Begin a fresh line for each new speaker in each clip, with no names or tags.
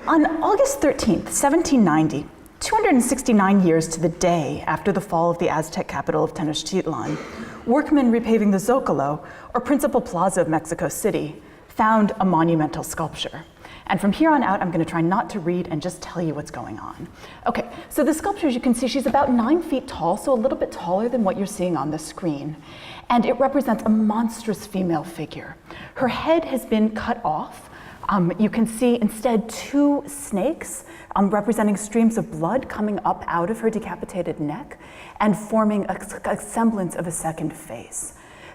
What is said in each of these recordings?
On August 13th, 1790, 269 years to the day after the fall of the Aztec capital of Tenochtitlan, workmen repaving the Zocalo, or principal plaza of Mexico City, found a monumental sculpture. And from here on out, I'm going to try not to read and just tell you what's going on. Okay, so the sculpture, as you can see, she's about 9 feet tall, so a little bit taller than what you're seeing on the screen. And it represents a monstrous female figure. Her head has been cut off. You can see instead 2 snakes representing streams of blood coming up out of her decapitated neck and forming a semblance of a second face.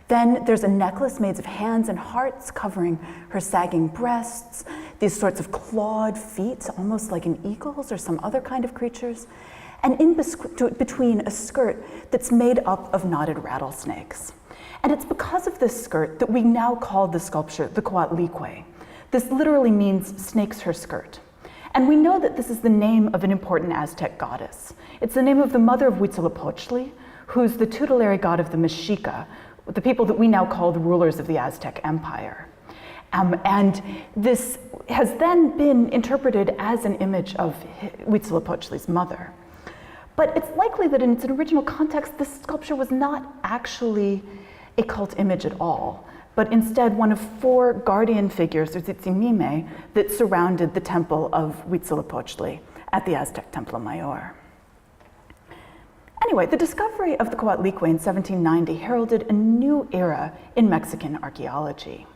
Then there's a necklace made of hands and hearts covering her sagging breasts, these sorts of clawed feet, almost like an eagle's or some other kind of creatures, and in between a skirt that's made up of knotted rattlesnakes. And it's because of this skirt that we now call the sculpture the Coatlicue. This literally means snakes her skirt. And we know that this is the name of an important Aztec goddess. It's the name of the mother of Huitzilopochtli, who's the tutelary god of the Mashiki, the people that we now call the rulers of the Aztec Empire. And this has then been interpreted as an image of Huitzilopochtli's mother. But it's likely that in its original context, this sculpture was not actually a cult image at all, but instead one of 4 guardian figures, or tzitzimime, that surrounded the temple of Huitzilopochtli at the Aztec Templo Mayor. Anyway, the discovery of the Coatlicue in 1790 heralded a new era in Mexican archaeology.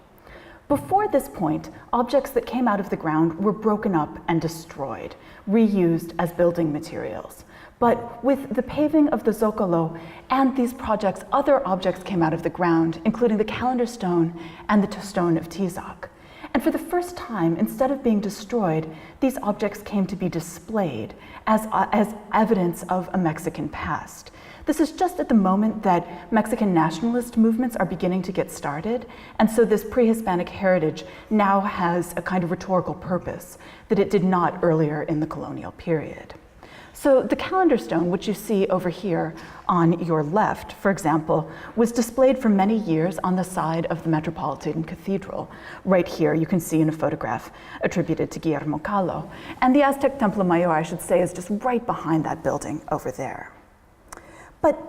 Before this point, objects that came out of the ground were broken up and destroyed, reused as building materials. But with the paving of the Zocalo and these projects, other objects came out of the ground, including the calendar stone and the stone of Tizoc. And for the first time, instead of being destroyed, these objects came to be displayed as evidence of a Mexican past. This is just at the moment that Mexican nationalist movements are beginning to get started, and so this pre-Hispanic heritage now has a kind of rhetorical purpose that it did not earlier in the colonial period. So the calendar stone, which you see over here on your left, for example, was displayed for many years on the side of the Metropolitan Cathedral. Right here, you can see in a photograph attributed to Guillermo Callo. And the Aztec Templo Mayor, I should say, is just right behind that building over there. But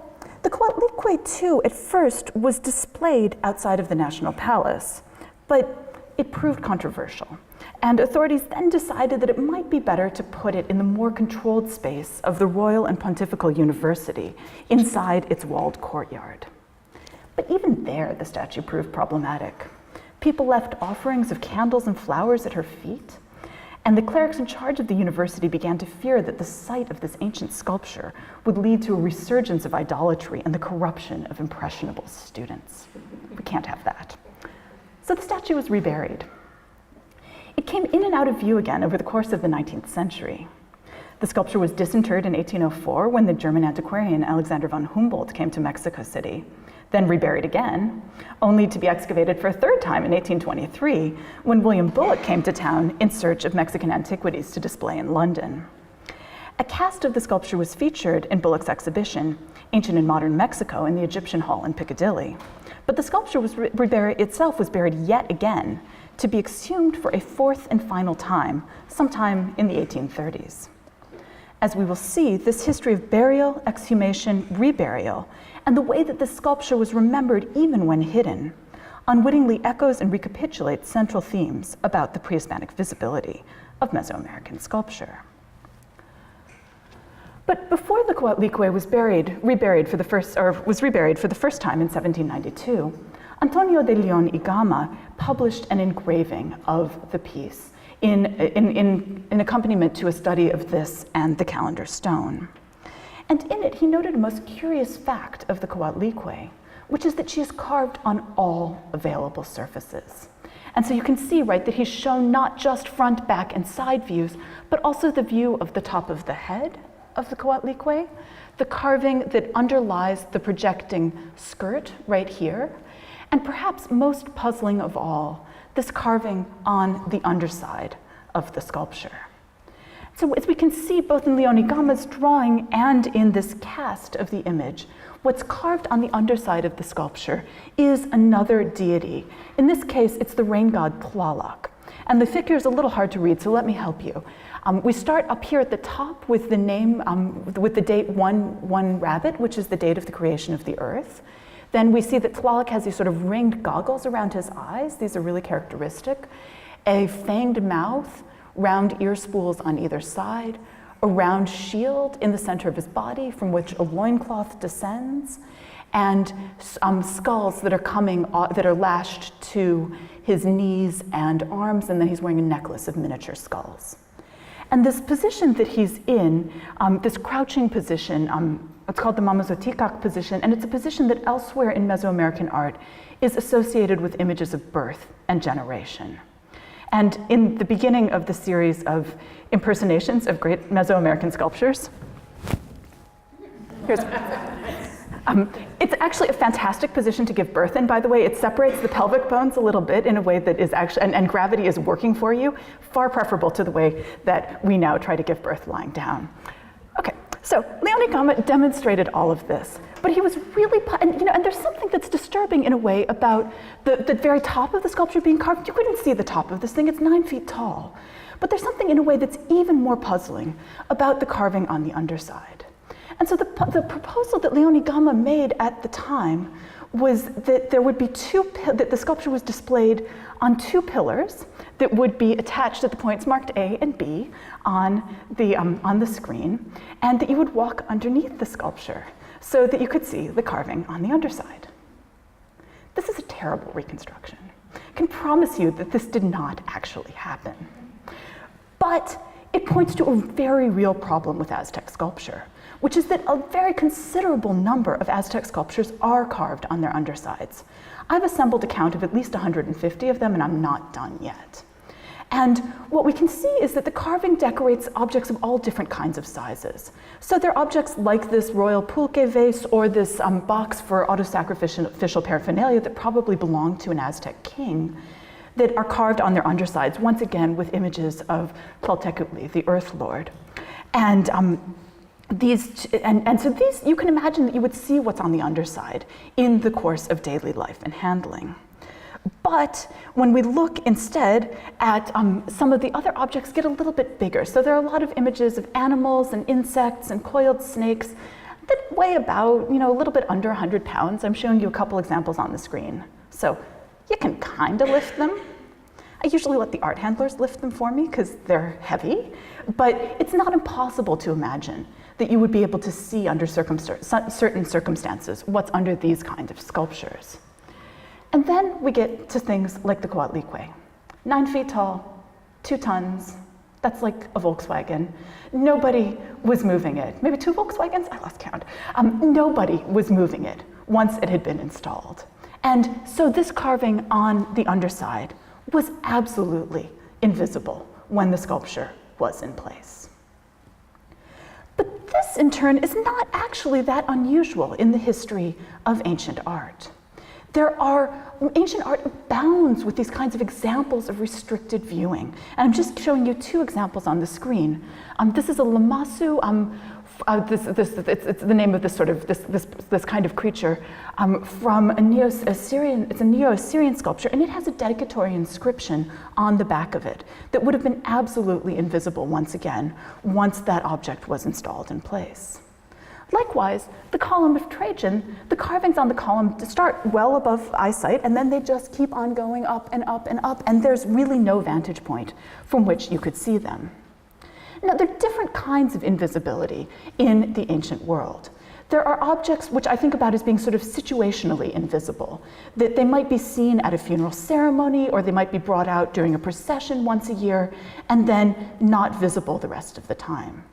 the Coatlicue, too, at first was displayed outside of the National Palace, but it proved controversial. And authorities then decided that it might be better to put it in the more controlled space of the Royal and Pontifical University inside its walled courtyard. But even there, the statue proved problematic. People left offerings of candles and flowers at her feet, and the clerics in charge of the university began to fear that the sight of this ancient sculpture would lead to a resurgence of idolatry and the corruption of impressionable students. We can't have that. So the statue was reburied. It came in and out of view again over the course of the 19th century. The sculpture was disinterred in 1804 when the German antiquarian Alexander von Humboldt came to Mexico City, then reburied again, only to be excavated for a 3rd time in 1823 when William Bullock came to town in search of Mexican antiquities to display in London. A cast of the sculpture was featured in Bullock's exhibition, Ancient and Modern Mexico, in the Egyptian Hall in Piccadilly. But the sculpture itself was buried yet again, to be exhumed for a 4th and final time, sometime in the 1830s. As we will see, this history of burial, exhumation, reburial, and the way that this sculpture was remembered even when hidden, unwittingly echoes and recapitulates central themes about the pre-Hispanic visibility of Mesoamerican sculpture. But before the Coatlicue was reburied for the first time in 1792, Antonio de Leon y Gama published an engraving of the piece in accompaniment to a study of this and the calendar stone. And in it, he noted a most curious fact of the Coatlicue, which is that she is carved on all available surfaces. And so you can see, right, that he's shown not just front, back, and side views, but also the view of the top of the head of the Coatlicue, the carving that underlies the projecting skirt right here, and perhaps most puzzling of all, this carving on the underside of the sculpture. So as we can see both in Leon y Gama's drawing and in this cast of the image, what's carved on the underside of the sculpture is another deity. In this case, it's the rain god Tlaloc. And the figure is a little hard to read, so let me help you. We start up here at the top with the name, with the date 1 Rabbit, which is the date of the creation of the earth. Then we see that Tlaloc has these sort of ringed goggles around his eyes. These are really characteristic. A fanged mouth, round ear spools on either side, a round shield in the center of his body from which a loincloth descends, and skulls that are lashed to his knees and arms, and then he's wearing a necklace of miniature skulls. And this position that he's in, this crouching position, it's called the Mamazotikak position, and it's a position that elsewhere in Mesoamerican art is associated with images of birth and generation. And in the beginning of the series of impersonations of great Mesoamerican sculptures, it's actually a fantastic position to give birth in, by the way. It separates the pelvic bones a little bit in a way that is actually, and gravity is working for you, far preferable to the way that we now try to give birth lying down. Okay, so Leone Gama demonstrated all of this, but he was really, and there's something that's disturbing in a way about the very top of the sculpture being carved. You couldn't see the top of this thing, it's 9 feet tall. But there's something in a way that's even more puzzling about the carving on the underside. And so the proposal that Leone Gama made at the time was that there would be that the sculpture was displayed on 2 pillars that would be attached at the points marked A and B on the screen, and that you would walk underneath the sculpture so that you could see the carving on the underside. This is a terrible reconstruction. I can promise you that this did not actually happen. But it points to a very real problem with Aztec sculpture, which is that a very considerable number of Aztec sculptures are carved on their undersides. I've assembled a count of at least 150 of them, and I'm not done yet. And what we can see is that the carving decorates objects of all different kinds of sizes. So there are objects like this royal pulque vase or this box for auto-sacrificial paraphernalia that probably belonged to an Aztec king that are carved on their undersides, once again with images of Tlaltecuhtli, the Earth Lord. And so these, you can imagine that you would see what's on the underside in the course of daily life and handling. But when we look instead at some of the other objects get a little bit bigger. So there are a lot of images of animals and insects and coiled snakes that weigh about, a little bit under 100 pounds. I'm showing you a couple examples on the screen. So you can kind of lift them. I usually let the art handlers lift them for me because they're heavy, but it's not impossible to imagine that you would be able to see under certain circumstances what's under these kinds of sculptures. And then we get to things like the Coatlicue. 9 feet tall, 2 tons, that's like a Volkswagen. Nobody was moving it. Maybe 2 Volkswagens? I lost count. Nobody was moving it once it had been installed. And so this carving on the underside was absolutely invisible when the sculpture was in place. But this, in turn, is not actually that unusual in the history of ancient art. Ancient art abounds with these kinds of examples of restricted viewing. And I'm just showing you 2 examples on the screen. This is a lamassu. It's the name of this kind of creature from a Neo-Assyrian. It's a Neo-Assyrian sculpture, and it has a dedicatory inscription on the back of it that would have been absolutely invisible once that object was installed in place. Likewise, the column of Trajan, the carvings on the column start well above eyesight, and then they just keep on going up and up and up, and there's really no vantage point from which you could see them. Now, there are different kinds of invisibility in the ancient world. There are objects which I think about as being sort of situationally invisible, that they might be seen at a funeral ceremony, or they might be brought out during a procession once a year, and then not visible the rest of the time.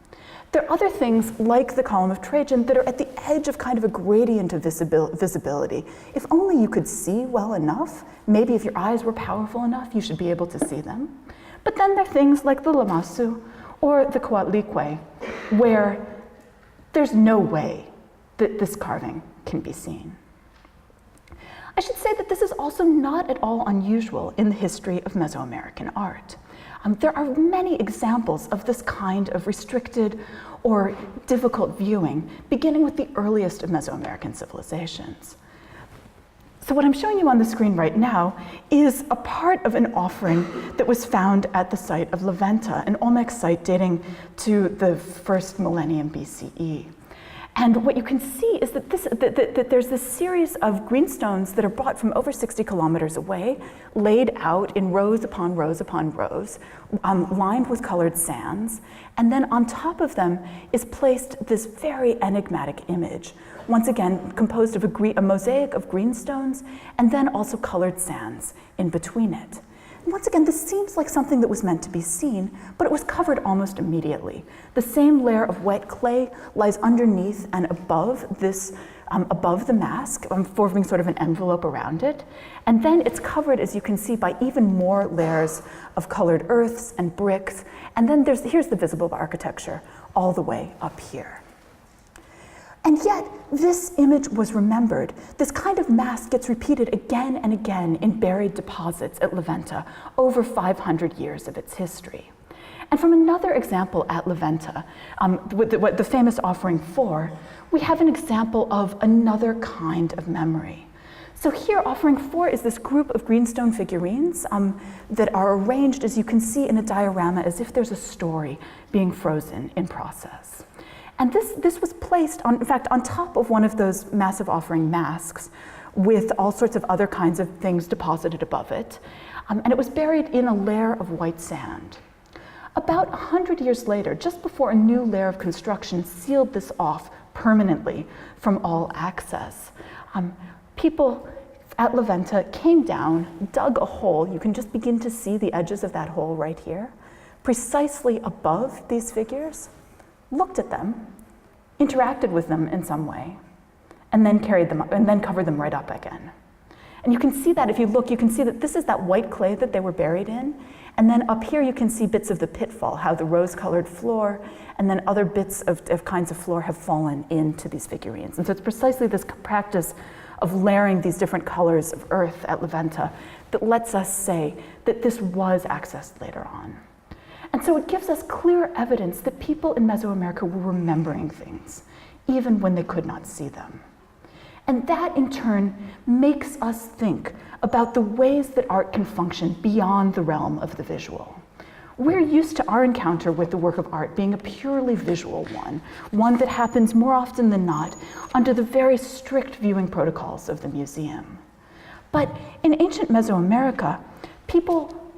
There are other things like the column of Trajan that are at the edge of kind of a gradient of visibility. If only you could see well enough, maybe if your eyes were powerful enough, you should be able to see them. But then there are things like the lamassu or the Coatlicue, where there's no way that this carving can be seen. I should say that this is also not at all unusual in the history of Mesoamerican art. There are many examples of this kind of restricted or difficult viewing, beginning with the earliest of Mesoamerican civilizations. So what I'm showing you on the screen right now is a part of an offering that was found at the site of Venta, an Olmec site dating to the first millennium BCE. And what you can see is that, there's this series of greenstones that are brought from over 60 kilometers away, laid out in rows upon rows upon rows, lined with colored sands. And then on top of them is placed this very enigmatic image, once again composed of a mosaic of greenstones and then also colored sands in between it. Once again, this seems like something that was meant to be seen, but it was covered almost immediately. The same layer of wet clay lies underneath and above this, above the mask, forming sort of an envelope around it. And then it's covered, as you can see, by even more layers of colored earths and bricks. And then here's the visible architecture all the way up here. And yet, this image was remembered. This kind of mask gets repeated again and again in buried deposits at Venta over 500 years of its history. And from another example at Venta, the famous offering 4, we have an example of another kind of memory. So here, offering 4 is this group of greenstone figurines that are arranged, as you can see in a diorama, as if there's a story being frozen in process. And this was placed, in fact, on top of one of those massive offering masks with all sorts of other kinds of things deposited above it. And it was buried in a layer of white sand. About 100 years later, just before a new layer of construction sealed this off permanently from all access, people at Venta came down, dug a hole. You can just begin to see the edges of that hole right here, precisely above these figures, looked at them, interacted with them in some way, and then carried them up, and then covered them right up again. And you can see that if you look, you can see that this is that white clay that they were buried in, and then up here you can see bits of the pitfall, how the rose-colored floor, and then other bits of kinds of floor have fallen into these figurines. And so it's precisely this practice of layering these different colors of earth at Venta that lets us say that this was accessed later on. And so it gives us clear evidence that people in Mesoamerica were remembering things, even when they could not see them. And that, in turn, makes us think about the ways that art can function beyond the realm of the visual. We're used to our encounter with the work of art being a purely visual one that happens more often than not under the very strict viewing protocols of the museum. But in ancient Mesoamerica, people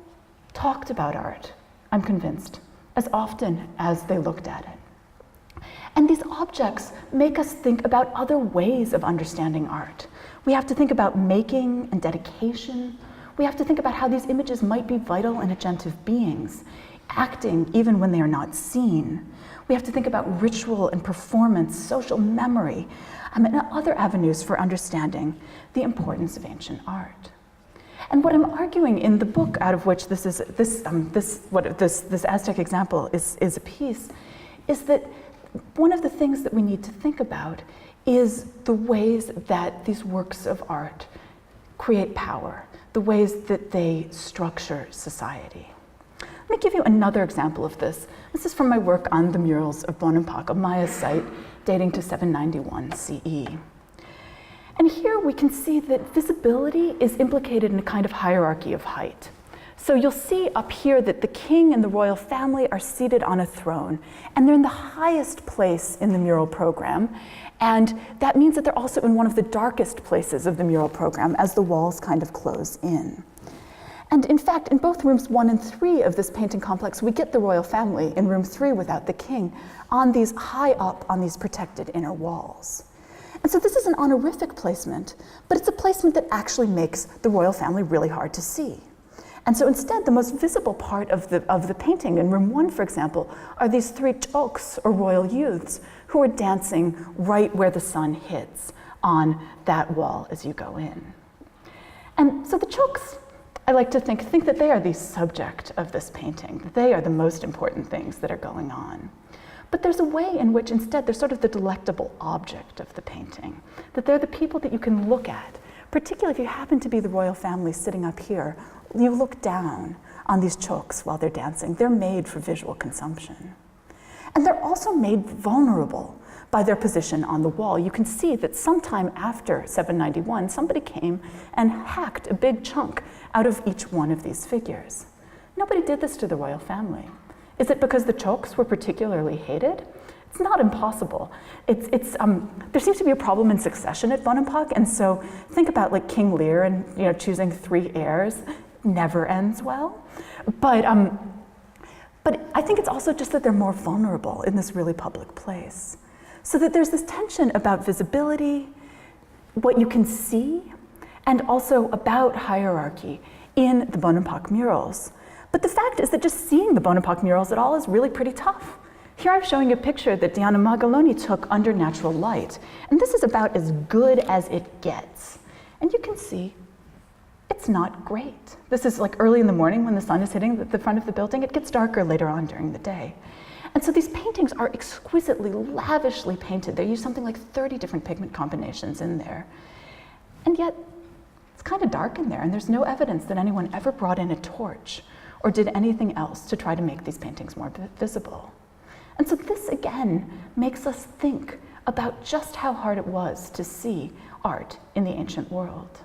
talked about art, I'm convinced, as often as they looked at it. And these objects make us think about other ways of understanding art. We have to think about making and dedication. We have to think about how these images might be vital and agentive beings, acting even when they are not seen. We have to think about ritual and performance, social memory, and other avenues for understanding the importance of ancient art. And what I'm arguing in the book, out of which this Aztec example is a piece, is that one of the things that we need to think about is the ways that these works of art create power, the ways that they structure society. Let me give you another example of this. This is from my work on the murals of Bonampak, a Maya site dating to 791 CE. And here we can see that visibility is implicated in a kind of hierarchy of height. So you'll see up here that the king and the royal family are seated on a throne, and they're in the highest place in the mural program. And that means that they're also in one of the darkest places of the mural program as the walls kind of close in. And in fact, in both rooms 1 and 3 of this painting complex, we get the royal family in room 3 without the king on these high up on these protected inner walls. And so this is an honorific placement, but it's a placement that actually makes the royal family really hard to see. And so instead, the most visible part of the painting in room 1, for example, are these 3 choks, or royal youths, who are dancing right where the sun hits on that wall as you go in. And so the choks, I like to think that they are the subject of this painting, that they are the most important things that are going on. But there's a way in which instead they're sort of the delectable object of the painting, that they're the people that you can look at, particularly if you happen to be the royal family sitting up here. You look down on these choks while they're dancing. They're made for visual consumption. And they're also made vulnerable by their position on the wall. You can see that sometime after 791, somebody came and hacked a big chunk out of each one of these figures. Nobody did this to the royal family. Is it because the chokes were particularly hated? It's not impossible. There seems to be a problem in succession at Bonampak, and so think about like King Lear and choosing 3 heirs never ends well. But I think it's also just that they're more vulnerable in this really public place. So that there's this tension about visibility, what you can see, and also about hierarchy in the Bonampak murals. But the fact is that just seeing the Bonampak murals at all is really pretty tough. Here I'm showing a picture that Diana Magaloni took under natural light. And this is about as good as it gets. And you can see it's not great. This is like early in the morning when the sun is hitting the front of the building. It gets darker later on during the day. And so these paintings are exquisitely, lavishly painted. They use something like 30 different pigment combinations in there. And yet, it's kind of dark in there, and there's no evidence that anyone ever brought in a torch or did anything else to try to make these paintings more visible. And so this, again, makes us think about just how hard it was to see art in the ancient world.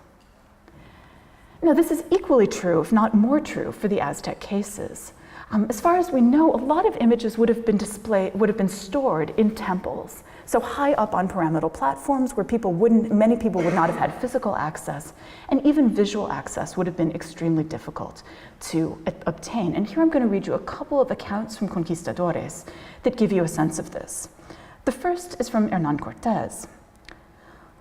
Now, this is equally true, if not more true, for the Aztec cases. As far as we know, a lot of images would have been stored in temples, so high up on pyramidal platforms where many people would not have had physical access, and even visual access would have been extremely difficult to obtain. And here I'm going to read you a couple of accounts from conquistadores that give you a sense of this. The first is from Hernán Cortés.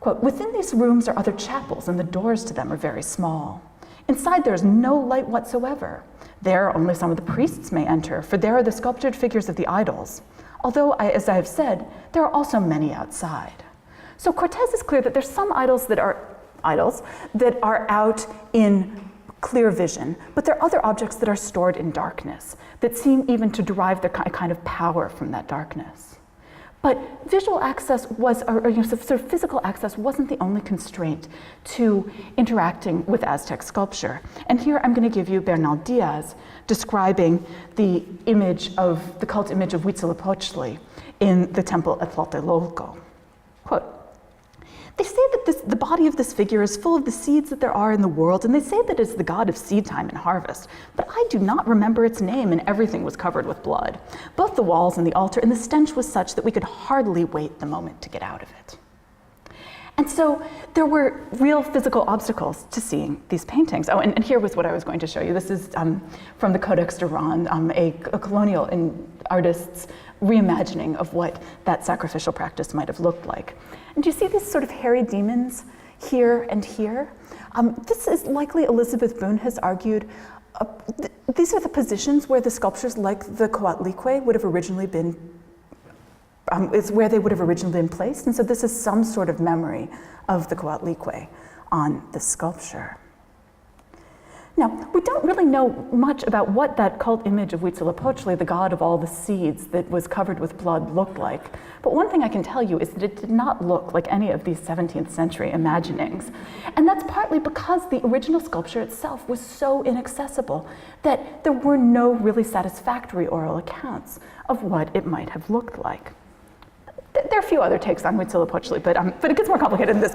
Quote, "Within these rooms are other chapels, and the doors to them are very small. Inside there is no light whatsoever. There only some of the priests may enter, for there are the sculptured figures of the idols. Although, as I have said, there are also many outside." So Cortés is clear that there's some idols that are out in clear vision, but there are other objects that are stored in darkness that seem even to derive their kind of power from that darkness. But visual access sort of physical access wasn't the only constraint to interacting with Aztec sculpture. And here I'm going to give you Bernal Diaz describing the cult image of Huitzilopochtli in the temple at Tlatelolco. Quote, "They say that the body of this figure is full of the seeds that there are in the world, and they say that it's the god of seed time and harvest. But I do not remember its name, and everything was covered with blood. Both the walls and the altar, and the stench was such that we could hardly wait the moment to get out of it." And so there were real physical obstacles to seeing these paintings. Oh, and here was what I was going to show you. This is from the Codex de Ronde, a colonial artist's reimagining of what that sacrificial practice might have looked like. And do you see these sort of hairy demons here and here? This is likely, Elizabeth Boone has argued, these are the positions where the sculptures like the Coatlicue would have originally been, is where they would have originally been placed. And so this is some sort of memory of the Coatlicue on the sculpture. Now, we don't really know much about what that cult image of Huitzilopochtli, the god of all the seeds that was covered with blood, looked like. But one thing I can tell you is that it did not look like any of these 17th century imaginings. And that's partly because the original sculpture itself was so inaccessible that there were no really satisfactory oral accounts of what it might have looked like. There are a few other takes on Huitzilopochtli, but it gets more complicated than this.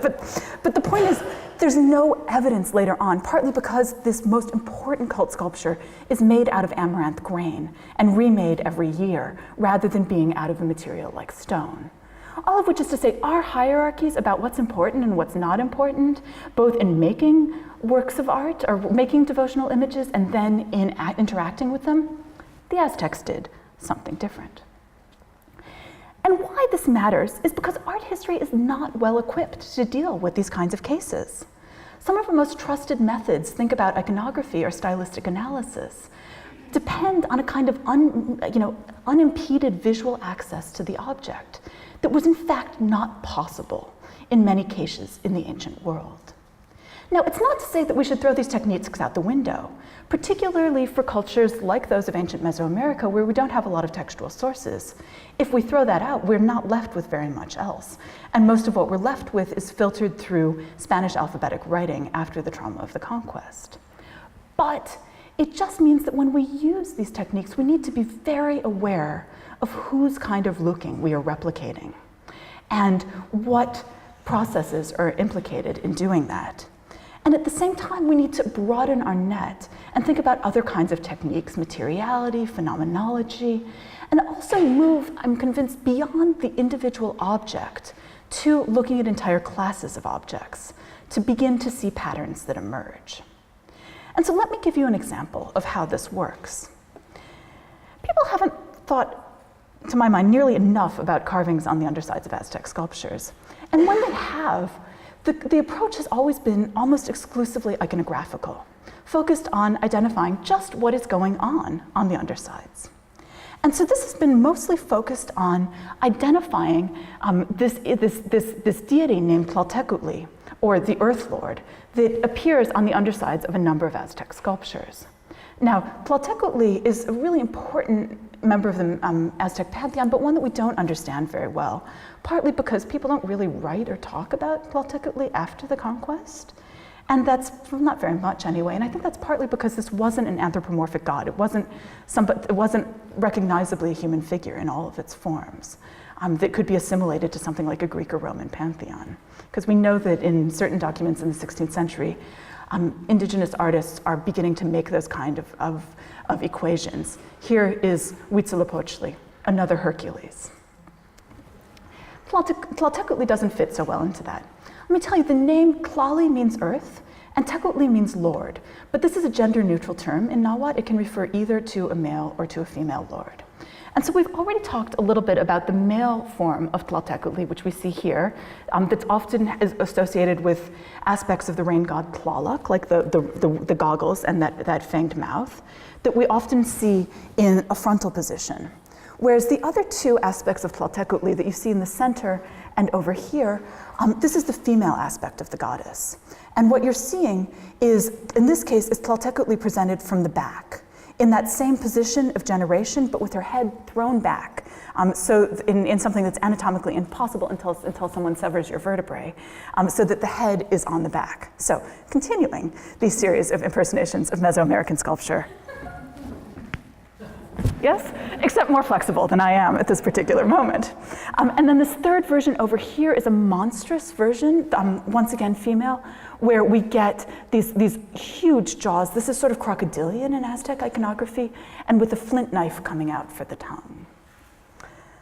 But the point is, there's no evidence later on, partly because this most important cult sculpture is made out of amaranth grain and remade every year, rather than being out of a material like stone. All of which is to say, our hierarchies about what's important and what's not important, both in making works of art or making devotional images and then in interacting with them, the Aztecs did something different. And why this matters is because art history is not well equipped to deal with these kinds of cases. Some of our most trusted methods, think about iconography or stylistic analysis, depend on a kind of unimpeded visual access to the object that was in fact not possible in many cases in the ancient world. Now, it's not to say that we should throw these techniques out the window, particularly for cultures like those of ancient Mesoamerica, where we don't have a lot of textual sources. If we throw that out, we're not left with very much else. And most of what we're left with is filtered through Spanish alphabetic writing after the trauma of the conquest. But it just means that when we use these techniques, we need to be very aware of whose kind of looking we are replicating and what processes are implicated in doing that. And at the same time, we need to broaden our net and think about other kinds of techniques, materiality, phenomenology, and also move, I'm convinced, beyond the individual object to looking at entire classes of objects to begin to see patterns that emerge. And so let me give you an example of how this works. People haven't thought, to my mind, nearly enough about carvings on the undersides of Aztec sculptures. And when they have, the approach has always been almost exclusively iconographical, focused on identifying just what is going on the undersides. And so this has been mostly focused on identifying this deity named Tlatelolco, or the Earth Lord, that appears on the undersides of a number of Aztec sculptures. Now, Tlatelolco is a really important member of the Aztec pantheon, but one that we don't understand very well, partly because people don't really write or talk about Tlatelolco after the conquest. And that's not very much anyway. And I think that's partly because this wasn't an anthropomorphic god. It wasn't recognizably a human figure in all of its forms that could be assimilated to something like a Greek or Roman pantheon. Because we know that in certain documents in the 16th century, indigenous artists are beginning to make those kind of equations. Here is Huitzilopochtli, another Hercules. Tlatelolco doesn't fit so well into that. Let me tell you, the name Tlali means earth, and Tecuhtli means lord. But this is a gender-neutral term. In Nahuatl, it can refer either to a male or to a female lord. And so we've already talked a little bit about the male form of Tlatelolco, which we see here, that's often associated with aspects of the rain god Tlaloc, like the goggles and that fanged mouth, that we often see in a frontal position. Whereas the other two aspects of Tlatelolco that you see in the center and over here, this is the female aspect of the goddess. And what you're seeing is, in this case, is Tlatelolco presented from the back, in that same position of generation, but with her head thrown back. So in something that's anatomically impossible until someone severs your vertebrae, so that the head is on the back. So continuing these series of impersonations of Mesoamerican sculpture. Yes? Except more flexible than I am at this particular moment. And then this third version over here is a monstrous version, once again female, where we get these huge jaws. This is sort of crocodilian in Aztec iconography, and with a flint knife coming out for the tongue.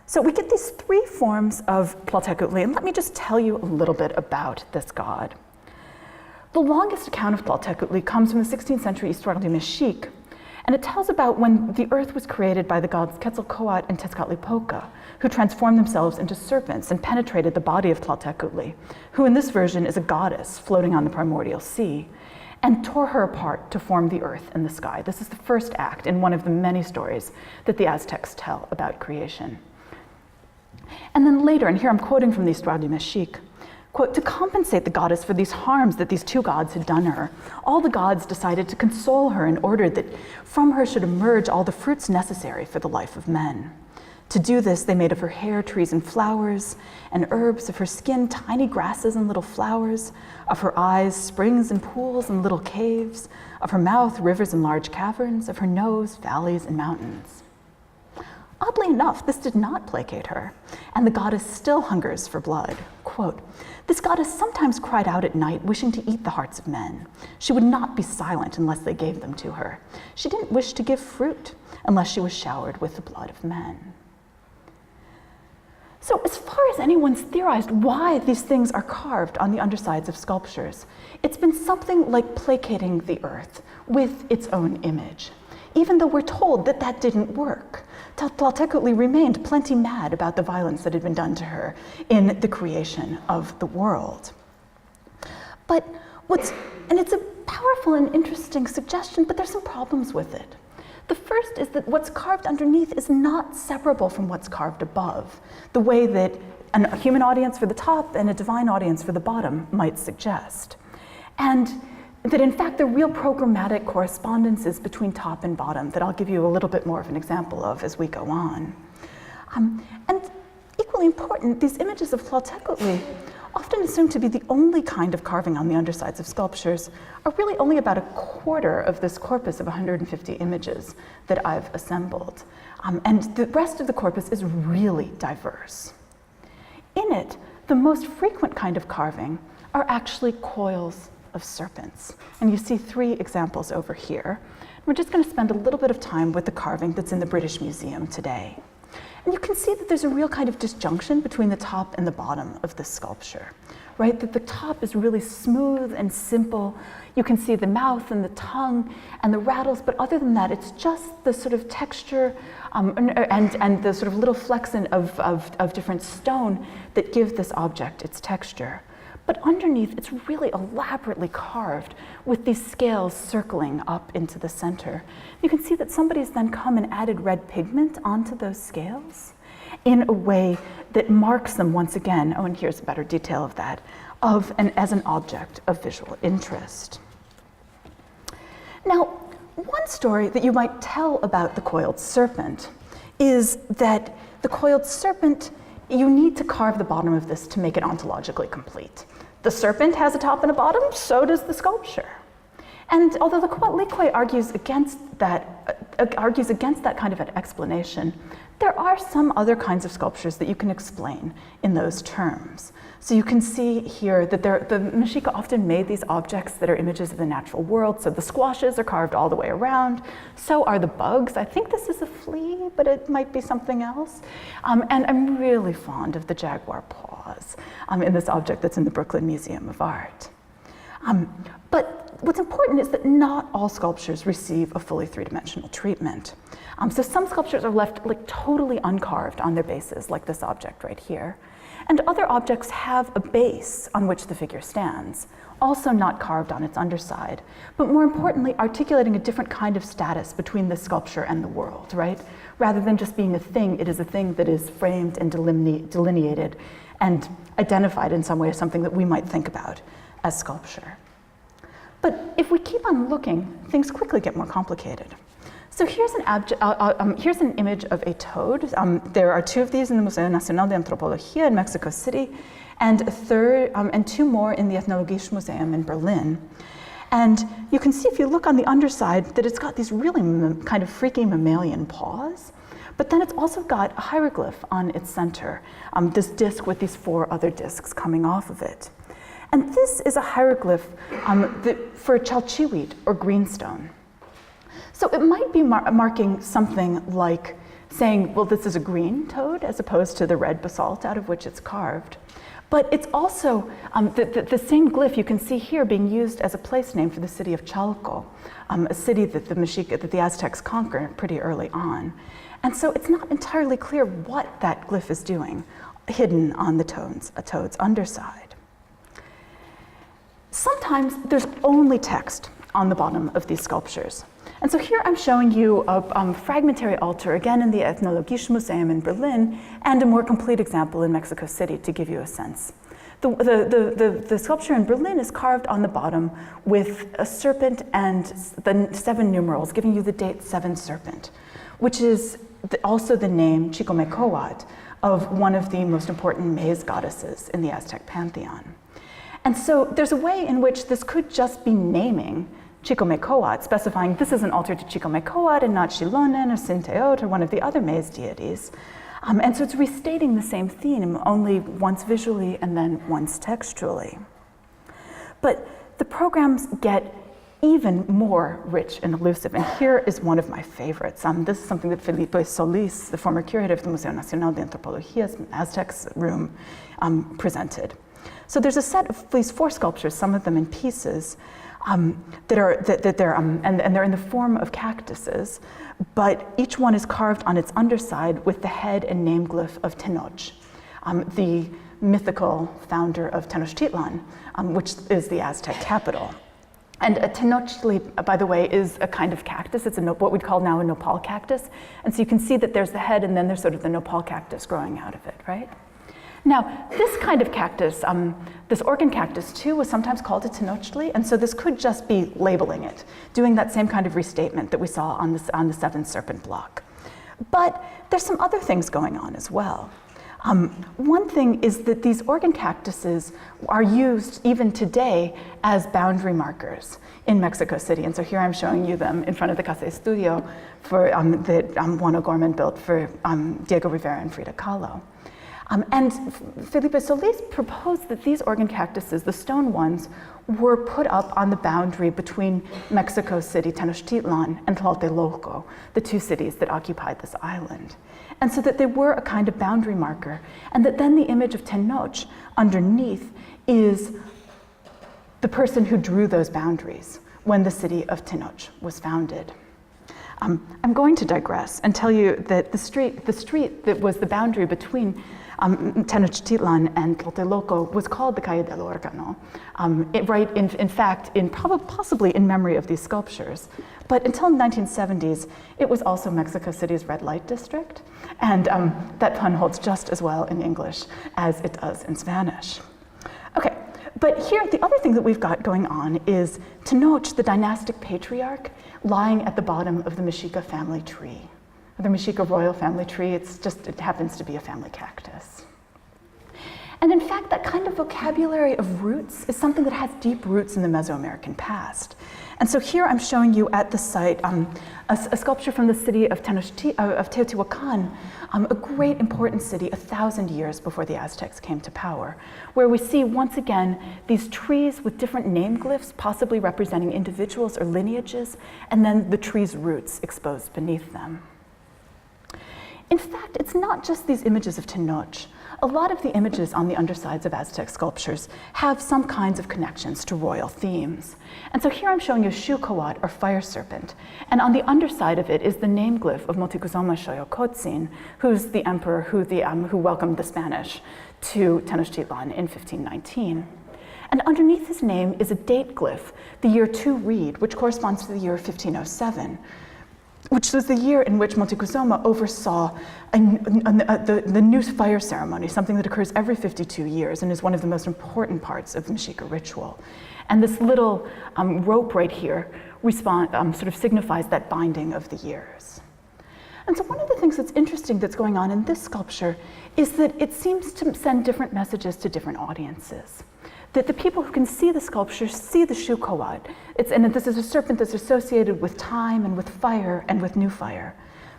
So we get these three forms of Tlatelolco, and let me just tell you a little bit about this god. The longest account of Tlatelolco comes from the 16th century Histoire du Mexique, and it tells about when the earth was created by the gods Quetzalcoatl and Tezcatlipoca, who transformed themselves into serpents and penetrated the body of Tlatelolco, who in this version is a goddess floating on the primordial sea, and tore her apart to form the earth and the sky. This is the first act in one of the many stories that the Aztecs tell about creation. And then later, and here I'm quoting from the Histoire du Mexique, quote, to compensate the goddess for these harms that these two gods had done her, all the gods decided to console her in order that from her should emerge all the fruits necessary for the life of men. To do this, they made of her hair trees and flowers, and herbs, of her skin tiny grasses and little flowers, of her eyes springs and pools and little caves, of her mouth rivers and large caverns, of her nose valleys and mountains. Oddly enough, this did not placate her, and the goddess still hungers for blood. Quote, this goddess sometimes cried out at night, wishing to eat the hearts of men. She would not be silent unless they gave them to her. She didn't wish to give fruit unless she was showered with the blood of men. So as far as anyone's theorized why these things are carved on the undersides of sculptures, it's been something like placating the earth with its own image, even though we're told that that didn't work. Tlatelolco remained plenty mad about the violence that had been done to her in the creation of the world. But it's a powerful and interesting suggestion, but there's some problems with it. The first is that what's carved underneath is not separable from what's carved above, the way that a human audience for the top and a divine audience for the bottom might suggest. And that in fact the real programmatic correspondence is between top and bottom that I'll give you a little bit more of an example of as we go on. And equally important, these images of Tlatelolco often assumed to be the only kind of carving on the undersides of sculptures, are really only about a quarter of this corpus of 150 images that I've assembled. And the rest of the corpus is really diverse. In it, the most frequent kind of carving are actually coils of serpents. And you see 3 examples over here. We're just going to spend a little bit of time with the carving that's in the British Museum today. And you can see that there's a real kind of disjunction between the top and the bottom of this sculpture, right? That the top is really smooth and simple. You can see the mouth and the tongue and the rattles, but other than that, it's just the sort of texture and the sort of little flecks of different stone that give this object its texture. But underneath, it's really elaborately carved with these scales circling up into the center. You can see that somebody's then come and added red pigment onto those scales in a way that marks them once again, oh, and here's a better detail of that, as an object of visual interest. Now, one story that you might tell about the coiled serpent is that the coiled serpent, you need to carve the bottom of this to make it ontologically complete. The serpent has a top and a bottom, so does the sculpture. And although the Coatlicue argues against that kind of an explanation, there are some other kinds of sculptures that you can explain in those terms. So you can see here that the Mashiki often made these objects that are images of the natural world. So the squashes are carved all the way around. So are the bugs. I think this is a flea, but it might be something else. And I'm really fond of the jaguar paws in this object that's in the Brooklyn Museum of Art. But what's important is that not all sculptures receive a fully 3-dimensional treatment. So some sculptures are left like totally uncarved on their bases, like this object right here. And other objects have a base on which the figure stands, also not carved on its underside, but more importantly, articulating a different kind of status between the sculpture and the world, right? Rather than just being a thing, it is a thing that is framed and delineated and identified in some way as something that we might think about as sculpture. But if we keep on looking, things quickly get more complicated. So here's an image of a toad. There are 2 of these in the Museo Nacional de Antropología in Mexico City, and 2 more in the Ethnologische Museum in Berlin. And you can see if you look on the underside that it's got these really kind of freaky mammalian paws, but then it's also got a hieroglyph on its center, this disc with these 4 other discs coming off of it. And this is a hieroglyph for chalchihuit or greenstone. So it might be marking something like saying, well, this is a green toad as opposed to the red basalt out of which it's carved. But it's also the same glyph you can see here being used as a place name for the city of Chalco, a city that the Aztecs conquered pretty early on. And so it's not entirely clear what that glyph is doing, hidden on a toad's underside. Sometimes there's only text on the bottom of these sculptures. And so here I'm showing you a fragmentary altar, again in the Ethnologische Museum in Berlin, and a more complete example in Mexico City to give you a sense. The sculpture in Berlin is carved on the bottom with a serpent and the 7 numerals, giving you the date 7 serpent, which is also the name Chicomecoatl of one of the most important maize goddesses in the Aztec pantheon. And so there's a way in which this could just be naming Chicomecoatl, specifying this is an altar to Chicomecoatl and not Xilonen or Sinteot or one of the other maize deities. And so it's restating the same theme, only once visually and then once textually. But the programs get even more rich and elusive, and here is one of my favorites. This is something that Felipe Solis, the former curator of the Museo Nacional de Antropología's Aztecs room, presented. So there's a set of these 4 sculptures, some of them in pieces, and they're in the form of cactuses, but each one is carved on its underside with the head and name glyph of Tenoch, the mythical founder of Tenochtitlan, which is the Aztec capital. And a Tenochtli, by the way, is a kind of cactus. It's what we'd call now a nopal cactus. And so you can see that there's the head and then there's sort of the nopal cactus growing out of it, right? Now, this kind of cactus, this organ cactus too, was sometimes called a Tenochtli, and so this could just be labeling it, doing that same kind of restatement that we saw on the 7 serpent block. But there's some other things going on as well. One thing is that these organ cactuses are used even today as boundary markers in Mexico City. And so here I'm showing you them in front of the Casa Estudio that Juan O'Gorman built for Diego Rivera and Frida Kahlo. And Felipe Solis proposed that these organ cactuses, the stone ones, were put up on the boundary between Mexico City, Tenochtitlan, and Tlatelolco, the two cities that occupied this island. And so that they were a kind of boundary marker, and that then the image of Tenoch underneath is the person who drew those boundaries when the city of Tenoch was founded. I'm going to digress and tell you that the street that was the boundary between Tenochtitlan and Tlatelolco was called the Calle del Órgano, possibly in memory of these sculptures. But until the 1970s, it was also Mexico City's red light district, and that pun holds just as well in English as it does in Spanish. Okay, but here, the other thing that we've got going on is Tenoch, the dynastic patriarch, lying at the bottom of the Mexica family tree. The Mexica royal family tree, it happens to be a family cactus. And in fact, that kind of vocabulary of roots is something that has deep roots in the Mesoamerican past. And so here I'm showing you at the site a sculpture from the city of Teotihuacan, a great important city 1,000 years before the Aztecs came to power, where we see once again these trees with different name glyphs, possibly representing individuals or lineages, and then the tree's roots exposed beneath them. In fact, it's not just these images of Tenoch. A lot of the images on the undersides of Aztec sculptures have some kinds of connections to royal themes. And so here I'm showing you Xucoatl, or fire serpent, and on the underside of it is the name glyph of Moctezuma Xoyocotzin, who's the emperor who welcomed the Spanish to Tenochtitlan in 1519. And underneath his name is a date glyph, the year 2 Reed, which corresponds to the year 1507. Which was the year in which Moctezuma oversaw the new fire ceremony, something that occurs every 52 years and is one of the most important parts of the Mexica ritual. And this little rope right here sort of signifies that binding of the years. And so one of the things that's interesting that's going on in this sculpture is that it seems to send different messages to different audiences. That the people who can see the sculpture see the Xucoatl. And this is a serpent that's associated with time and with fire and with new fire.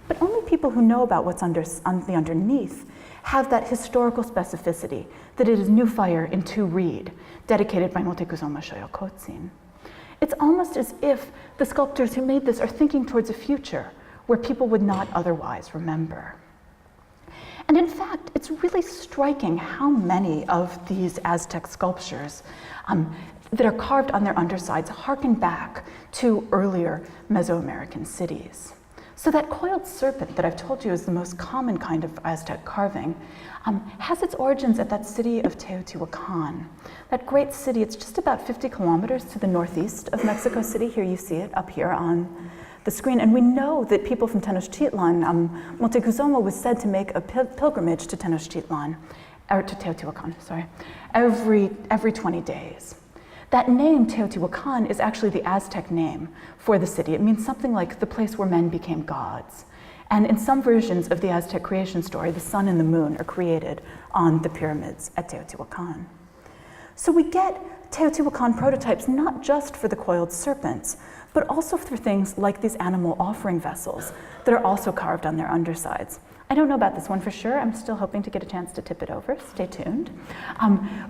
But only people who know about what's underneath have that historical specificity, that it is new fire in 2 Reed, dedicated by Moctezuma Xoyocotzin. It's almost as if the sculptors who made this are thinking towards a future where people would not otherwise remember. And in fact, it's really striking how many of these Aztec sculptures that are carved on their undersides harken back to earlier Mesoamerican cities. So that coiled serpent that I've told you is the most common kind of Aztec carving has its origins at that city of Teotihuacan. That great city, it's just about 50 kilometers to the northeast of Mexico City. Here you see it up here on the screen. And we know that people from Tenochtitlan, Moctezuma was said to make a pilgrimage to Tenochtitlan, or to Teotihuacan, sorry, every 20 days. That name, Teotihuacan, is actually the Aztec name for the city. It means something like the place where men became gods. And in some versions of the Aztec creation story, the sun and the moon are created on the pyramids at Teotihuacan. So we get Teotihuacan prototypes not just for the coiled serpents, but also for things like these animal offering vessels that are also carved on their undersides. I don't know about this one for sure. I'm still hoping to get a chance to tip it over. Stay tuned.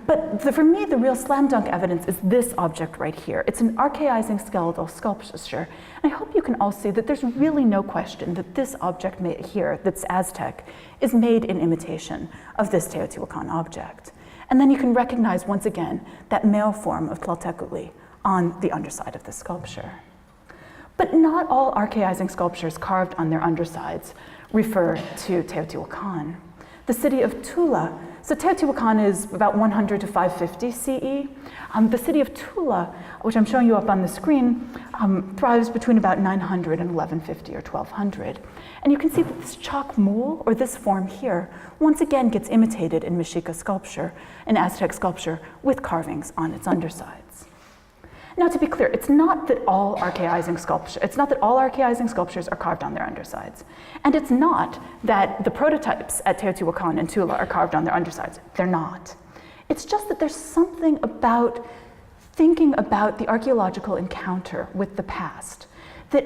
But for me, the real slam dunk evidence is this object right here. It's an archaizing skeletal sculpture. And I hope you can all see that there's really no question that this object here, that's Aztec, is made in imitation of this Teotihuacan object. And then you can recognize once again that male form of Tlaltecutli on the underside of the sculpture. But not all archaizing sculptures carved on their undersides refer to Teotihuacan. The city of Tula, so Teotihuacan is about 100 to 550 CE. The city of Tula, which I'm showing you up on the screen, thrives between about 900 and 1150 or 1200. And you can see that this chalk mule, or this form here, once again gets imitated in Mexica sculpture, in Aztec sculpture, with carvings on its undersides. Now, to be clear, it's not that all archaizing sculptures are carved on their undersides. And it's not that the prototypes at Teotihuacan and Tula are carved on their undersides. They're not. It's just that there's something about thinking about the archaeological encounter with the past that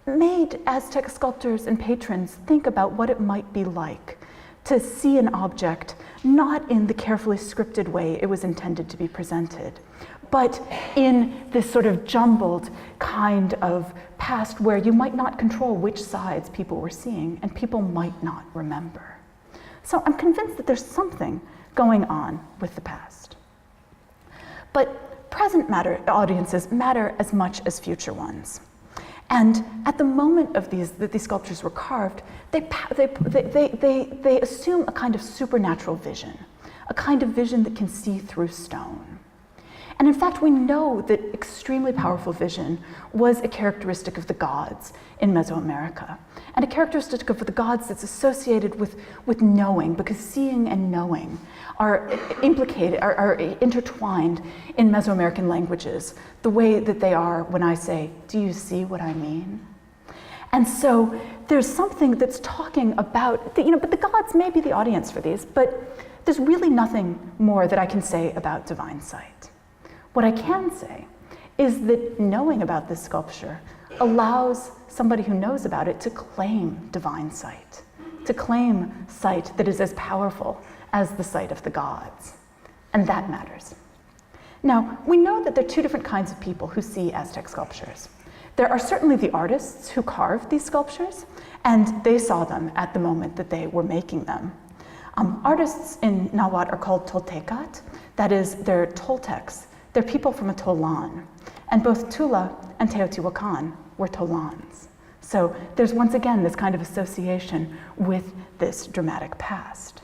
made Aztec sculptors and patrons think about what it might be like to see an object not in the carefully scripted way it was intended to be presented, but in this sort of jumbled kind of past where you might not control which sides people were seeing and people might not remember. So I'm convinced that there's something going on with the past. But present audiences matter as much as future ones. And at the moment of that these sculptures were carved, they assume a kind of supernatural vision, a kind of vision that can see through stone. And in fact, we know that extremely powerful vision was a characteristic of the gods in Mesoamerica, and a characteristic of the gods that's associated with knowing, because seeing and knowing are intertwined in Mesoamerican languages, the way that they are when I say, "Do you see what I mean?" And so there's something that's talking about, but the gods may be the audience for these, but there's really nothing more that I can say about divine sight. What I can say is that knowing about this sculpture allows somebody who knows about it to claim divine sight, to claim sight that is as powerful as the sight of the gods. And that matters. Now, we know that there are two different kinds of people who see Aztec sculptures. There are certainly the artists who carved these sculptures, and they saw them at the moment that they were making them. Artists in Nahuatl are called Toltecat, that is, they're Toltecs. They're people from a Tolan, and both Tula and Teotihuacan were Tolans. So there's once again this kind of association with this dramatic past.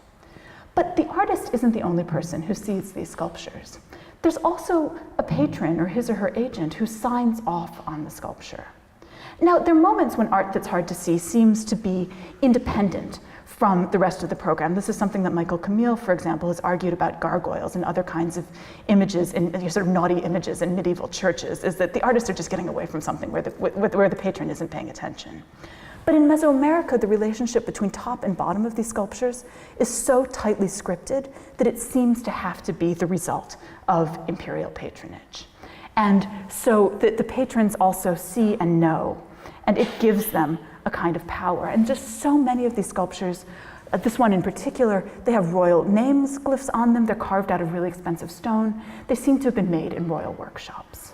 But the artist isn't the only person who sees these sculptures. There's also a patron or his or her agent who signs off on the sculpture. Now, there are moments when art that's hard to see seems to be independent from the rest of the program. This is something that Michael Camille, for example, has argued about gargoyles and other kinds of images, and sort of naughty images in medieval churches, is that the artists are just getting away from something where the patron isn't paying attention. But in Mesoamerica, the relationship between top and bottom of these sculptures is so tightly scripted that it seems to have to be the result of imperial patronage. And so the patrons also see and know, and it gives them a kind of power. And just so many of these sculptures, this one in particular, they have royal names glyphs on them. They're carved out of really expensive stone. They seem to have been made in royal workshops.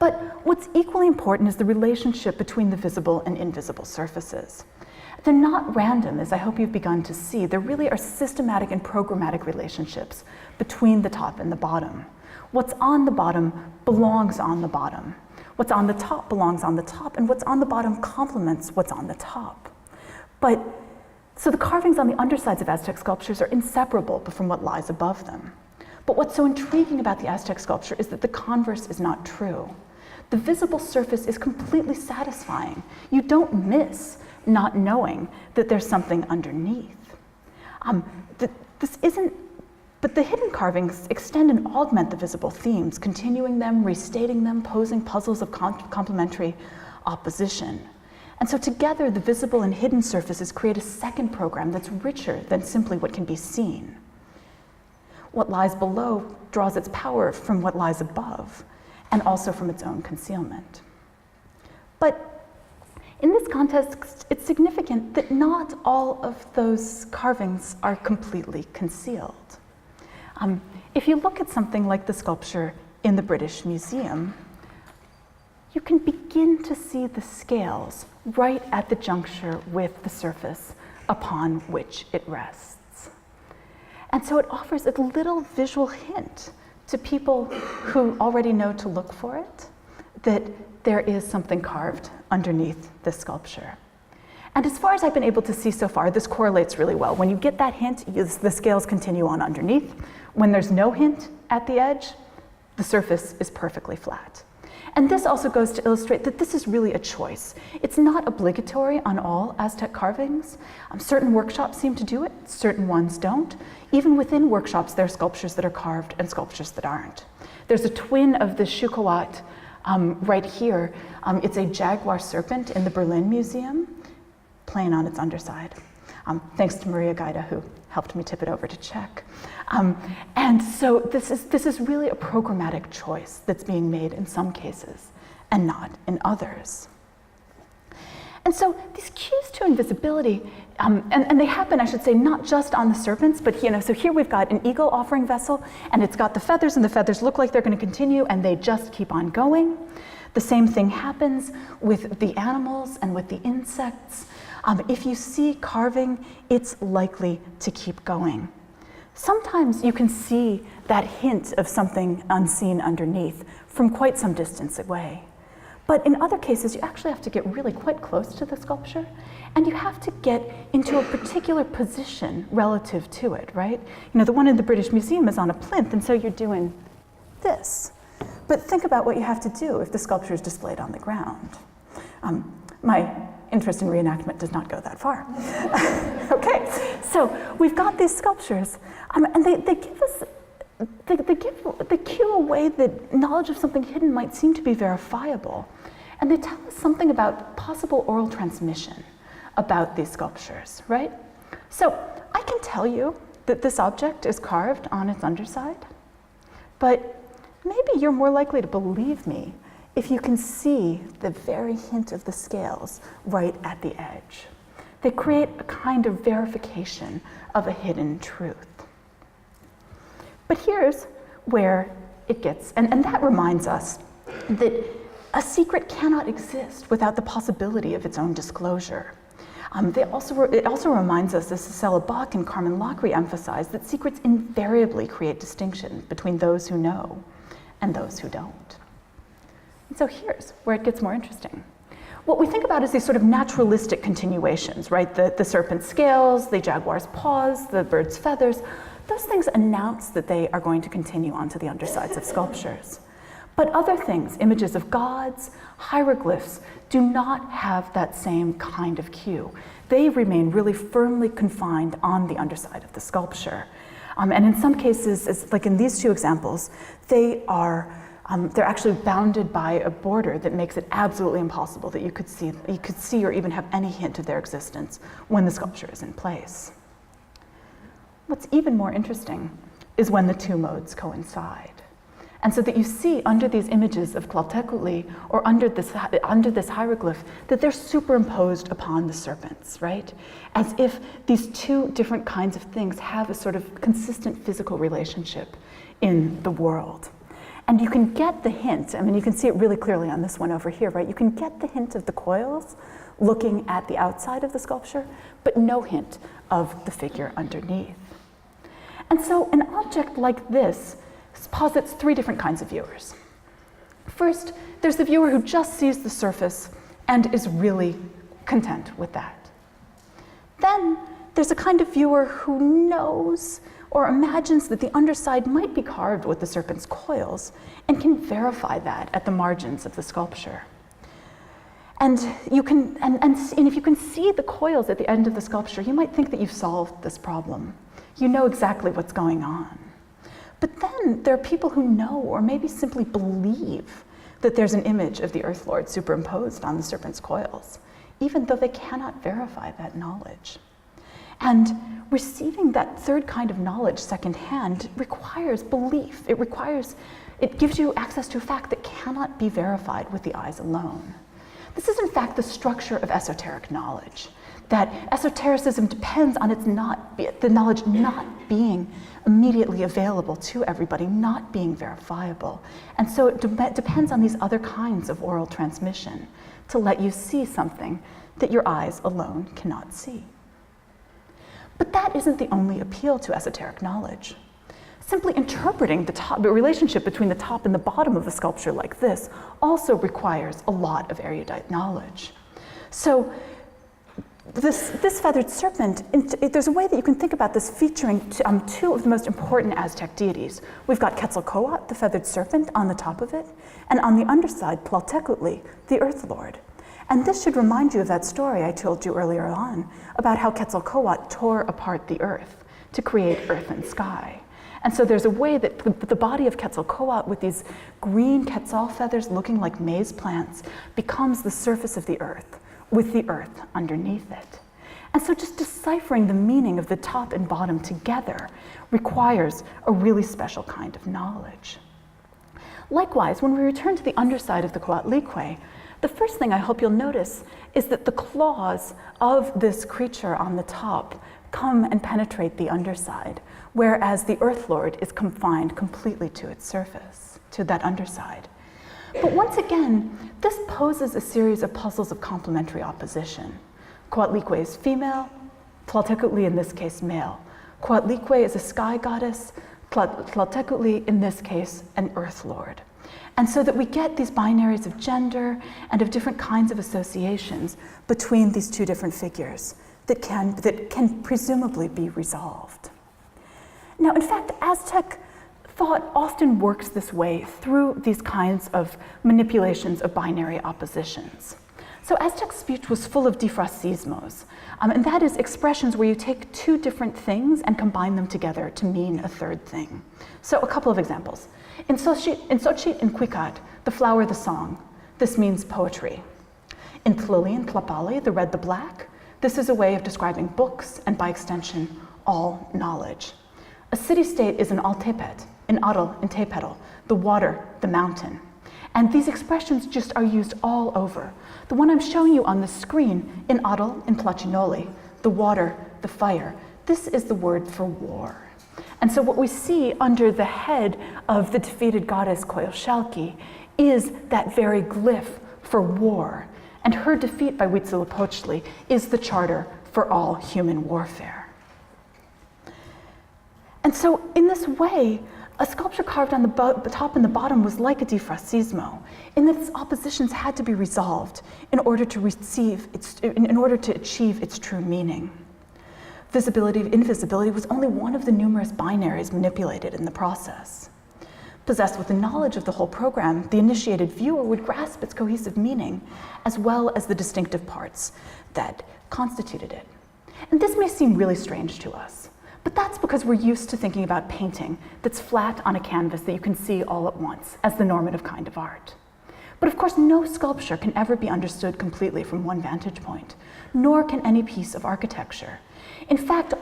But what's equally important is the relationship between the visible and invisible surfaces. They're not random, as I hope you've begun to see. There really are systematic and programmatic relationships between the top and the bottom. What's on the bottom belongs on the bottom. What's on the top belongs on the top, and what's on the bottom complements what's on the top. So the carvings on the undersides of Aztec sculptures are inseparable from what lies above them. But what's so intriguing about the Aztec sculpture is that the converse is not true. The visible surface is completely satisfying. You don't miss not knowing that there's something underneath. But the hidden carvings extend and augment the visible themes, continuing them, restating them, posing puzzles of complementary opposition. And so together, the visible and hidden surfaces create a second program that's richer than simply what can be seen. What lies below draws its power from what lies above, and also from its own concealment. But in this context, it's significant that not all of those carvings are completely concealed. If you look at something like the sculpture in the British Museum, you can begin to see the scales right at the juncture with the surface upon which it rests. And so it offers a little visual hint to people who already know to look for it, that there is something carved underneath this sculpture. And as far as I've been able to see so far, this correlates really well. When you get that hint, the scales continue on underneath. When there's no hint at the edge, the surface is perfectly flat. And this also goes to illustrate that this is really a choice. It's not obligatory on all Aztec carvings. Certain workshops seem to do it, certain ones don't. Even within workshops, there are sculptures that are carved and sculptures that aren't. There's a twin of the Shukuat right here. It's a jaguar serpent in the Berlin Museum, playing on its underside. Thanks to Maria Gaida, who helped me tip it over to check. And so this is really a programmatic choice that's being made in some cases and not in others. And so these cues to invisibility, and they happen, I should say, not just on the serpents, but so here we've got an eagle offering vessel, and it's got the feathers, and the feathers look like they're going to continue, and they just keep on going. The same thing happens with the animals and with the insects. If you see carving, it's likely to keep going. Sometimes you can see that hint of something unseen underneath from quite some distance away. But in other cases, you actually have to get really quite close to the sculpture, and you have to get into a particular position relative to it, right? The one in the British Museum is on a plinth, and so you're doing this. But think about what you have to do if the sculpture is displayed on the ground. My interest in reenactment does not go that far. Okay, so we've got these sculptures, and they give us, they cue a way that knowledge of something hidden might seem to be verifiable. And they tell us something about possible oral transmission about these sculptures, right? So I can tell you that this object is carved on its underside, but maybe you're more likely to believe me if you can see the very hint of the scales right at the edge. They create a kind of verification of a hidden truth. But here's where it gets, and that reminds us that a secret cannot exist without the possibility of its own disclosure. It also reminds us, as Cecilla Bach and Carmen Lockery emphasize, that secrets invariably create distinction between those who know and those who don't. And so here's where it gets more interesting. What we think about is these sort of naturalistic continuations, right? The serpent's scales, the jaguar's paws, the bird's feathers. Those things announce that they are going to continue onto the undersides of sculptures. But other things, images of gods, hieroglyphs, do not have that same kind of cue. They remain really firmly confined on the underside of the sculpture. And in some cases, like in these two examples, they're actually bounded by a border that makes it absolutely impossible that you could see or even have any hint of their existence when the sculpture is in place. What's even more interesting is when the two modes coincide. And so that you see under these images of Tlahtecutli or under this hieroglyph that they're superimposed upon the serpents, right? As if these two different kinds of things have a sort of consistent physical relationship in the world. And you can get the hint, I mean, you can see it really clearly on this one over here, right? You can get the hint of the coils looking at the outside of the sculpture, but no hint of the figure underneath. And so an object like this posits three different kinds of viewers. First, there's the viewer who just sees the surface and is really content with that. Then there's a kind of viewer who knows or imagines that the underside might be carved with the serpent's coils and can verify that at the margins of the sculpture. And if you can see the coils at the end of the sculpture, you might think that you've solved this problem. You know exactly what's going on. But then there are people who know or maybe simply believe that there's an image of the Earth Lord superimposed on the serpent's coils, even though they cannot verify that knowledge. And receiving that third kind of knowledge secondhand requires belief. It gives you access to a fact that cannot be verified with the eyes alone. This is in fact the structure of esoteric knowledge, that esotericism depends on the knowledge not being immediately available to everybody, not being verifiable. And so it depends on these other kinds of oral transmission to let you see something that your eyes alone cannot see. But that isn't the only appeal to esoteric knowledge. Simply interpreting the relationship between the top and the bottom of a sculpture like this also requires a lot of erudite knowledge. So this feathered serpent, there's a way that you can think about this featuring two of the most important Aztec deities. We've got Quetzalcoatl, the feathered serpent, on the top of it, and on the underside, Tlatelolco, the Earth Lord. And this should remind you of that story I told you earlier on about how Quetzalcoatl tore apart the earth to create earth and sky. And so there's a way that the body of Quetzalcoatl with these green quetzal feathers looking like maize plants becomes the surface of the earth with the earth underneath it. And so just deciphering the meaning of the top and bottom together requires a really special kind of knowledge. Likewise, when we return to the underside of the Coatlicue, the first thing I hope you'll notice is that the claws of this creature on the top come and penetrate the underside, whereas the Earth Lord is confined completely to its surface, to that underside. But once again, this poses a series of puzzles of complementary opposition. Coatlicue is female, Tlatelolco in this case male. Coatlicue is a sky goddess, Tlatelolco in this case an Earth Lord. And so that we get these binaries of gender and of different kinds of associations between these two different figures that can presumably be resolved. Now, in fact, Aztec thought often works this way through these kinds of manipulations of binary oppositions. So Aztec speech was full of difracismos, and that is expressions where you take two different things and combine them together to mean a third thing. So a couple of examples. In Xochitl and Cuicat, the flower, the song, this means poetry. In Tlili and Tlapali, the red, the black, this is a way of describing books and by extension, all knowledge. A city-state is an altepet, an atl and tepetl, the water, the mountain. And these expressions just are used all over. The one I'm showing you on the screen, in atl and tlachinoli, the water, the fire, this is the word for war. And so what we see under the head of the defeated goddess Coyolxauhqui is that very glyph for war. And her defeat by Huitzilopochtli is the charter for all human warfare. And so in this way, a sculpture carved on the top and the bottom was like a difracismo, in that its oppositions had to be resolved in order to achieve its true meaning. Visibility of invisibility was only one of the numerous binaries manipulated in the process. Possessed with the knowledge of the whole program, the initiated viewer would grasp its cohesive meaning, as well as the distinctive parts that constituted it. And this may seem really strange to us, but that's because we're used to thinking about painting that's flat on a canvas that you can see all at once as the normative kind of art. But of course, no sculpture can ever be understood completely from one vantage point, nor can any piece of architecture. In fact,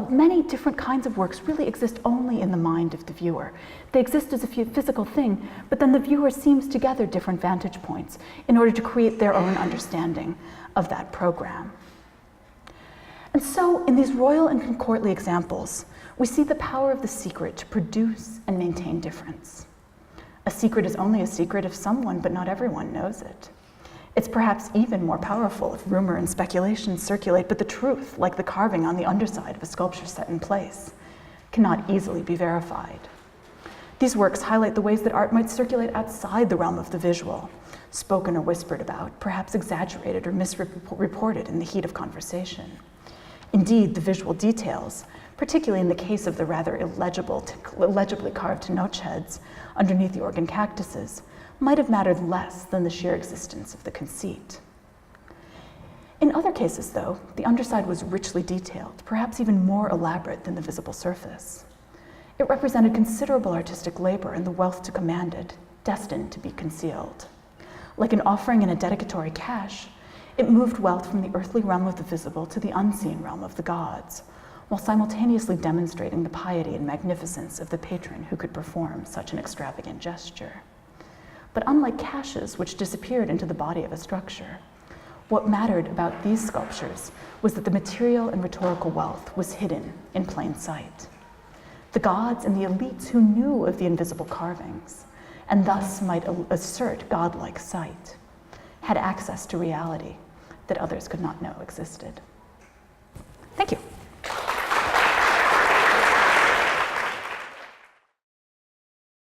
many different kinds of works really exist only in the mind of the viewer. They exist as a physical thing, but then the viewer seams together different vantage points in order to create their own understanding of that program. And so, in these royal and courtly examples, we see the power of the secret to produce and maintain difference. A secret is only a secret if someone, but not everyone, knows it. It's perhaps even more powerful if rumor and speculation circulate, but the truth, like the carving on the underside of a sculpture set in place, cannot easily be verified. These works highlight the ways that art might circulate outside the realm of the visual, spoken or whispered about, perhaps exaggerated or misreported in the heat of conversation. Indeed, the visual details, particularly in the case of the rather illegibly carved tenoch heads underneath the organ cactuses, might have mattered less than the sheer existence of the conceit. In other cases, though, the underside was richly detailed, perhaps even more elaborate than the visible surface. It represented considerable artistic labor and the wealth to command it, destined to be concealed. Like an offering in a dedicatory cache, it moved wealth from the earthly realm of the visible to the unseen realm of the gods, while simultaneously demonstrating the piety and magnificence of the patron who could perform such an extravagant gesture. But unlike caches, which disappeared into the body of a structure, what mattered about these sculptures was that the material and rhetorical wealth was hidden in plain sight. The gods and the elites who knew of the invisible carvings, and thus might assert godlike sight, had access to reality that others could not know existed. Thank you.